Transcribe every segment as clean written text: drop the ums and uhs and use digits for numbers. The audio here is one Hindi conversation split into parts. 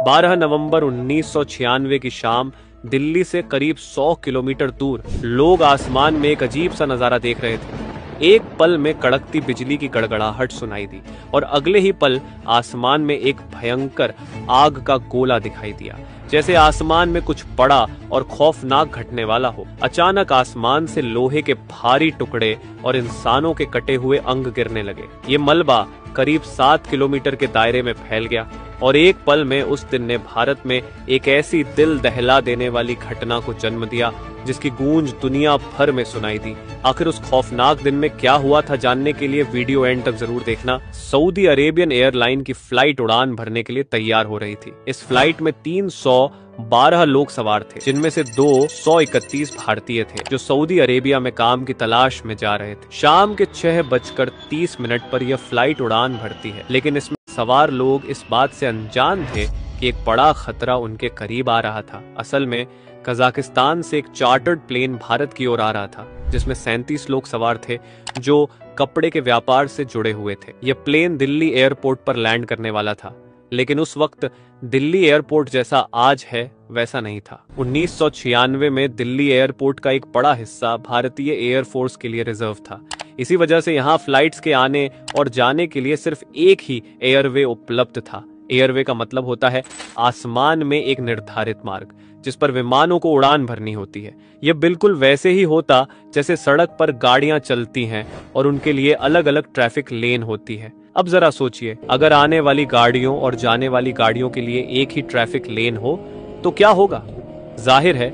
12 नवंबर 1996 की शाम दिल्ली से करीब 100 किलोमीटर दूर लोग आसमान में एक अजीब सा नजारा देख रहे थे। एक पल में कड़कती बिजली की गड़गड़ाहट सुनाई दी और अगले ही पल आसमान में एक भयंकर आग का गोला दिखाई दिया, जैसे आसमान में कुछ बड़ा और खौफनाक घटने वाला हो। अचानक आसमान से लोहे के भारी टुकड़े और इंसानों के कटे हुए अंग गिरने लगे। ये मलबा करीब 7 किलोमीटर के दायरे में फैल गया और एक पल में उस दिन ने भारत में एक ऐसी दिल दहला देने वाली घटना को जन्म दिया जिसकी गूंज दुनिया भर में सुनाई दी। आखिर उस खौफनाक दिन में क्या हुआ था, जानने के लिए वीडियो एंड तक जरूर देखना। सऊदी अरेबियन एयरलाइन की फ्लाइट उड़ान भरने के लिए तैयार हो रही थी। इस फ्लाइट में 312 लोग सवार थे, जिनमें से 231 भारतीय थे जो सऊदी अरेबिया में काम की तलाश में जा रहे थे। शाम के 6:30 पर यह फ्लाइट उड़ान भरती है, लेकिन इसमें सवार लोग इस बात से अनजान थे कि एक बड़ा खतरा उनके करीब आ रहा था। असल में कजाकिस्तान से एक चार्टर्ड प्लेन भारत की ओर आ रहा था, जिसमें 37 लोग सवार थे जो कपड़े के व्यापार से जुड़े हुए थे। यह प्लेन दिल्ली एयरपोर्ट पर लैंड करने वाला था, लेकिन उस वक्त दिल्ली एयरपोर्ट जैसा आज है वैसा नहीं था। 1996 में दिल्ली एयरपोर्ट का एक बड़ा हिस्सा भारतीय एयरफोर्स के लिए रिजर्व था। इसी वजह से यहाँ फ्लाइट्स के आने और जाने के लिए सिर्फ एक ही एयरवे उपलब्ध था। एयरवे का मतलब होता है आसमान में एक निर्धारित मार्ग जिस पर विमानों को उड़ान भरनी होती है। यह बिल्कुल वैसे ही होता जैसे सड़क पर गाड़ियां चलती हैं और उनके लिए अलग अलग ट्रैफिक लेन होती है। अब जरा सोचिए, अगर आने वाली गाड़ियों और जाने वाली गाड़ियों के लिए एक ही ट्रैफिक लेन हो तो क्या होगा? जाहिर है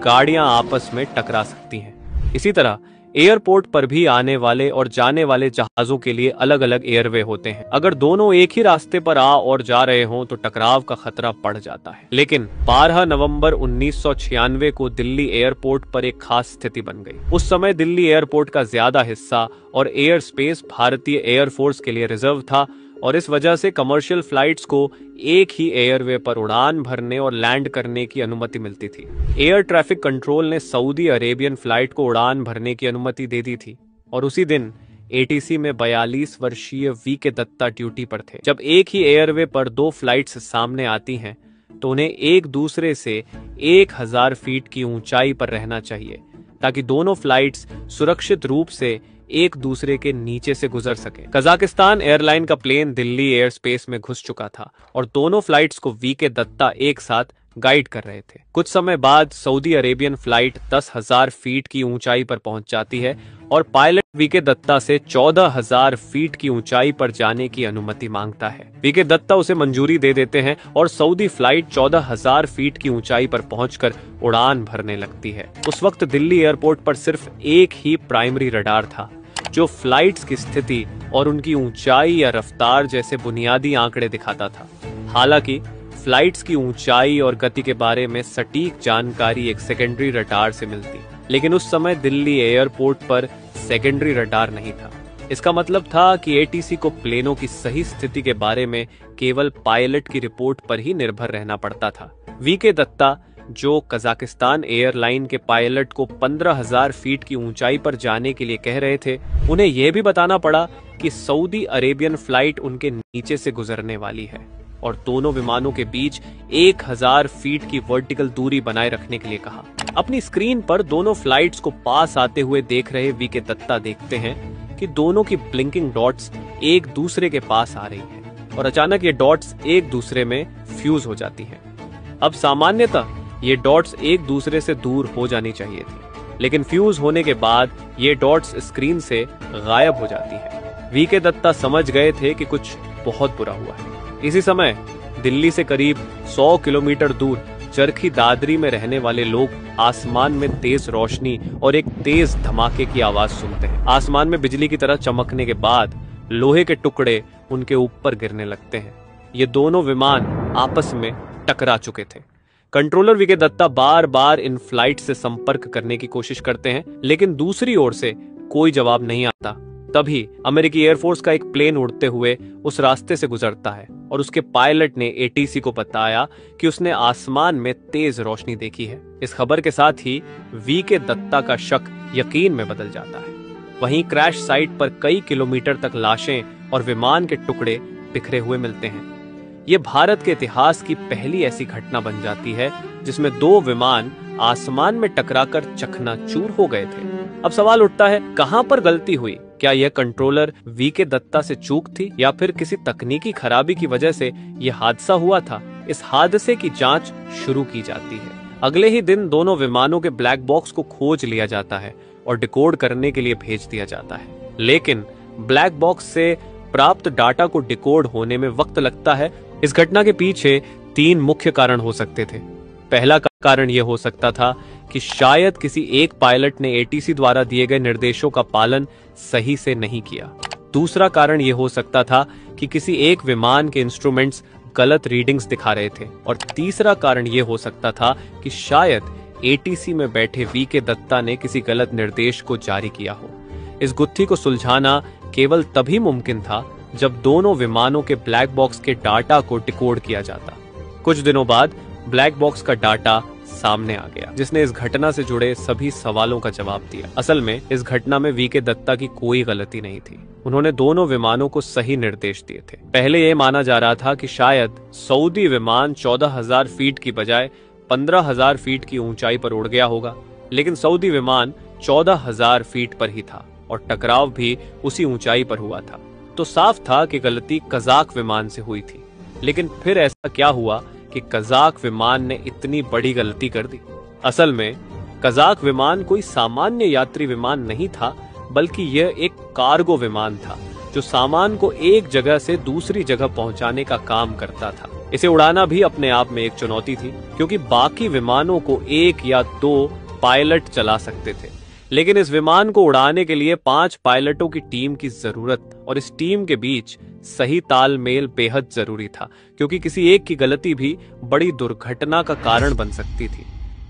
गाड़ियां आपस में टकरा सकती हैं। इसी तरह एयरपोर्ट पर भी आने वाले और जाने वाले जहाजों के लिए अलग अलग एयरवे होते हैं। अगर दोनों एक ही रास्ते पर आ और जा रहे हों तो टकराव का खतरा बढ़ जाता है। लेकिन 12 नवंबर 1996 को दिल्ली एयरपोर्ट पर एक खास स्थिति बन गई। उस समय दिल्ली एयरपोर्ट का ज्यादा हिस्सा और एयर स्पेस भारतीय एयरफोर्स के लिए रिजर्व था और इस वजह से कमर्शियल फ्लाइट्स को एक ही एयरवे पर उड़ान भरने और लैंड करने की अनुमति मिलती थी। एयर ट्रैफिक कंट्रोल ने सऊदी अरेबियन फ्लाइट को उड़ान भरने की अनुमति दे दी थी और उसी दिन एटीसी में 42 वर्षीय वीके दत्ता ड्यूटी पर थे। जब एक ही एयरवे पर दो फ्लाइट्स सामने आती हैं तो उन्हें एक दूसरे से 1000 फीट की ऊंचाई पर रहना चाहिए ताकि दोनों फ्लाइट्स सुरक्षित रूप से एक दूसरे के नीचे से गुजर सके। कजाकिस्तान एयरलाइन का प्लेन दिल्ली एयर स्पेस में घुस चुका था और दोनों फ्लाइट्स को वीके दत्ता एक साथ गाइड कर रहे थे। कुछ समय बाद सऊदी अरेबियन फ्लाइट 10,000 फीट की ऊंचाई पर पहुंच जाती है और पायलट वीके दत्ता से 14,000 फीट की ऊंचाई पर जाने की अनुमति मांगता है। वीके दत्ता उसे मंजूरी दे देते हैं और सऊदी फ्लाइट 14,000 फीट की ऊंचाई पर पहुंचकर उड़ान भरने लगती है। उस वक्त दिल्ली एयरपोर्ट पर सिर्फ एक ही प्राइमरी रडार था जो फ्लाइट्स की स्थिति और उनकी ऊंचाई या रफ्तार जैसे बुनियादी आंकड़े दिखाता था। हालांकि फ्लाइट्स की ऊंचाई और गति के बारे में सटीक जानकारी एक सेकेंडरी रडार से मिलती, लेकिन उस समय दिल्ली एयरपोर्ट पर सेकेंडरी रडार नहीं था। इसका मतलब था कि एटीसी को प्लेनों की सही स्थिति के बारे में केवल पायलट की रिपोर्ट पर ही निर्भर रहना पड़ता था। वीके दत्ता जो कजाकिस्तान एयरलाइन के पायलट को 15,000 फीट की ऊंचाई पर जाने के लिए कह रहे थे, उन्हें यह भी बताना पड़ा कि सऊदी अरेबियन फ्लाइट उनके नीचे से गुजरने वाली है और दोनों विमानों के बीच 1000 फीट की वर्टिकल दूरी बनाए रखने के लिए कहा। अपनी स्क्रीन पर दोनों फ्लाइट्स को पास आते हुए देख रहे वीके दत्ता देखते हैं कि दोनों की ब्लिंकिंग डॉट्स एक दूसरे के पास आ रही है और अचानक ये डॉट्स एक दूसरे में फ्यूज हो जाती हैं। अब सामान्यतः ये डॉट्स एक दूसरे से दूर हो जानी चाहिए थी, लेकिन फ्यूज होने के बाद ये डॉट्स स्क्रीन से गायब हो जाती हैं। वीके दत्ता समझ गए थे कि कुछ बहुत बुरा हुआ है। इसी समय दिल्ली से करीब 100 किलोमीटर दूर चरखी दादरी में रहने वाले लोग आसमान में तेज रोशनी और एक तेज धमाके की आवाज सुनते हैं। आसमान में बिजली की तरह चमकने के बाद लोहे के टुकड़े उनके ऊपर गिरने लगते हैं। ये दोनों विमान आपस में टकरा चुके थे। कंट्रोलर वीके दत्ता बार बार इन फ्लाइट से संपर्क करने की कोशिश करते हैं, लेकिन दूसरी ओर से कोई जवाब नहीं आता। तभी अमेरिकी एयरफोर्स का एक प्लेन उड़ते हुए उस रास्ते से गुजरता है और उसके पायलट ने एटीसी को बताया कि उसने आसमान में तेज रोशनी देखी है। इस खबर के साथ ही वीके दत्ता का शक यकीन में बदल जाता है। वहीं क्रैश साइट पर कई किलोमीटर तक लाशें और विमान के टुकड़े बिखरे हुए मिलते हैं। ये भारत के इतिहास की पहली ऐसी घटना बन जाती है जिसमें दो विमान आसमान में टकराकर चकनाचूर हो गए थे। अब सवाल उठता है, कहां पर गलती हुई? क्या यह कंट्रोलर वीके दत्ता से चूक थी या फिर किसी तकनीकी खराबी की वजह से यह हादसा हुआ था? इस हादसे की जांच शुरू की जाती है। अगले ही दिन दोनों विमानों के ब्लैक बॉक्स को खोज लिया जाता है और डिकोड करने के लिए भेज दिया जाता है। लेकिन ब्लैक बॉक्स से प्राप्त डाटा को डिकोड होने में वक्त लगता है। इस घटना के पीछे 3 मुख्य कारण हो सकते थे। पहला कारण यह हो सकता था कि शायद किसी एक पायलट ने एटीसी द्वारा दिए गए निर्देशों का पालन सही से नहीं किया। दूसरा कारण यह हो सकता था कि किसी एक विमान के इंस्ट्रूमेंट्स गलत रीडिंग्स दिखा रहे थे। और तीसरा कारण यह हो सकता था कि शायद एटीसी में बैठे वीके दत्ता ने किसी गलत निर्देश को जारी किया हो। इस गुत्थी को सुलझाना केवल तभी मुमकिन था जब दोनों विमानों के ब्लैक बॉक्स के डाटा को डिकोड किया जाता। कुछ दिनों बाद ब्लैक बॉक्स का डाटा सामने आ गया, जिसने इस घटना से जुड़े सभी सवालों का जवाब दिया। असल में इस घटना में वीके दत्ता की कोई गलती नहीं थी। उन्होंने दोनों विमानों को सही निर्देश दिए थे। पहले यह माना जा रहा था कि शायद सऊदी विमान 14,000 फीट की बजाय 15,000 फीट की ऊंचाई पर उड़ गया होगा, लेकिन सऊदी विमान 14,000 फीट पर ही था और टकराव भी उसी ऊंचाई पर हुआ था। तो साफ था कि गलती कजाक विमान से हुई थी। लेकिन फिर ऐसा क्या हुआ कि कजाक विमान ने इतनी बड़ी गलती कर दी? असल में कजाक विमान कोई सामान्य यात्री विमान नहीं था, बल्कि यह एक कार्गो विमान था जो सामान को एक जगह से दूसरी जगह पहुंचाने का काम करता था। इसे उड़ाना भी अपने आप में एक चुनौती थी, क्योंकि बाकी विमानों को 1 या 2 पायलट चला सकते थे, लेकिन इस विमान को उड़ाने के लिए 5 पायलटों की टीम की जरूरत, और इस टीम के बीच सही तालमेल बेहद जरूरी था, क्योंकि किसी एक की गलती भी बड़ी दुर्घटना का कारण बन सकती थी।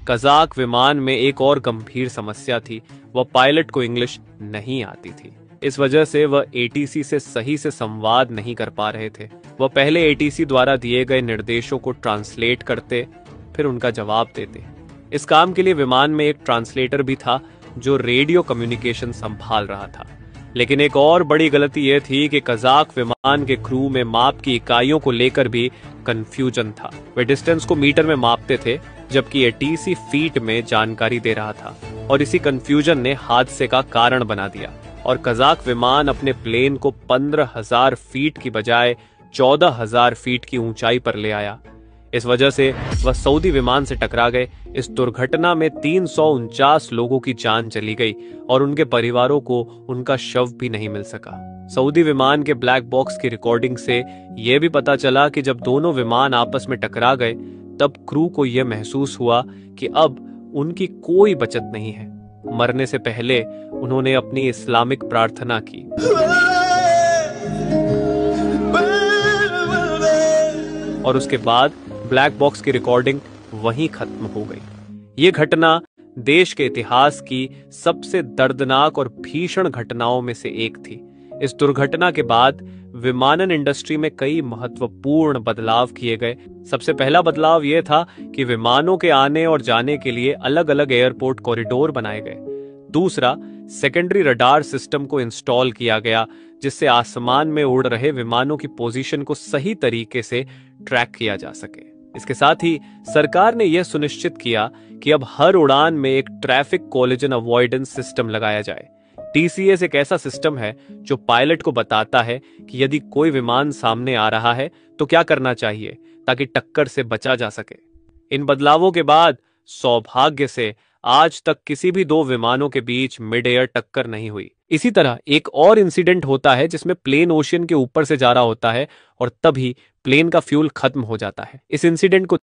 कजाक विमान में एक और गंभीर समस्या थी, वह पायलट को इंग्लिश नहीं आती थी। इस वजह से वह एटीसी से सही से संवाद नहीं कर पा रहे थे। वह पहले एटीसी द्वारा दिए गए निर्देशों को ट्रांसलेट करते, फिर उनका जवाब देते। इस काम के लिए विमान में एक ट्रांसलेटर भी था जो रेडियो कम्युनिकेशन संभाल रहा था। लेकिन एक और बड़ी गलती यह थी कि कजाक विमान के क्रू में माप की इकाइयों को लेकर भी कंफ्यूजन था। वे डिस्टेंस को मीटर में मापते थे, जबकि एटीसी फीट में जानकारी दे रहा था, और इसी कंफ्यूजन ने हादसे का कारण बना दिया और कजाक विमान अपने प्लेन को 15,000 फीट की बजाय 14,000 फीट की ऊंचाई पर ले आया। इस वजह से वह सऊदी विमान से टकरा गए। इस दुर्घटना में 349 लोगों की जान चली गई और उनके परिवारों को उनका शव भी नहीं मिल सका। सऊदी विमान के ब्लैक बॉक्स की रिकॉर्डिंग से यह भी पता चला कि जब दोनों विमान आपस में टकरा गए, तब क्रू को यह महसूस हुआ कि अब उनकी कोई बचत नहीं है। मरने से पहले उन्होंने अपनी इस्लामिक प्रार्थना की और उसके बाद ब्लैक बॉक्स की रिकॉर्डिंग वहीं खत्म हो गई। ये घटना देश के इतिहास की सबसे दर्दनाक और भीषण घटनाओं में से एक थी। इस दुर्घटना के बाद विमानन इंडस्ट्री में कई महत्वपूर्ण बदलाव किए गए। सबसे पहला बदलाव यह था कि विमानों के आने और जाने के लिए अलग अलग एयरपोर्ट कॉरिडोर बनाए गए। दूसरा, सेकेंडरी रडार सिस्टम को इंस्टॉल किया गया, जिससे आसमान में उड़ रहे विमानों की पोजीशन को सही तरीके से ट्रैक किया जा सके। इसके साथ ही सरकार ने यह सुनिश्चित किया कि अब हर उड़ान में एक ट्रैफिक कोलिजन अवॉइडेंस सिस्टम लगाया जाए। टीसीएस एक ऐसा सिस्टम है जो पायलट को बताता है कि यदि कोई विमान सामने आ रहा है तो क्या करना चाहिए, ताकि टक्कर से बचा जा सके। इन बदलावों के बाद सौभाग्य से आज तक किसी भी 2 विमानों के बीच मिड एयर टक्कर नहीं हुई। इसी तरह एक और इंसिडेंट होता है जिसमें प्लेन ओशियन के ऊपर से जा रहा होता है और तभी प्लेन का फ्यूल खत्म हो जाता है। इस इंसिडेंट को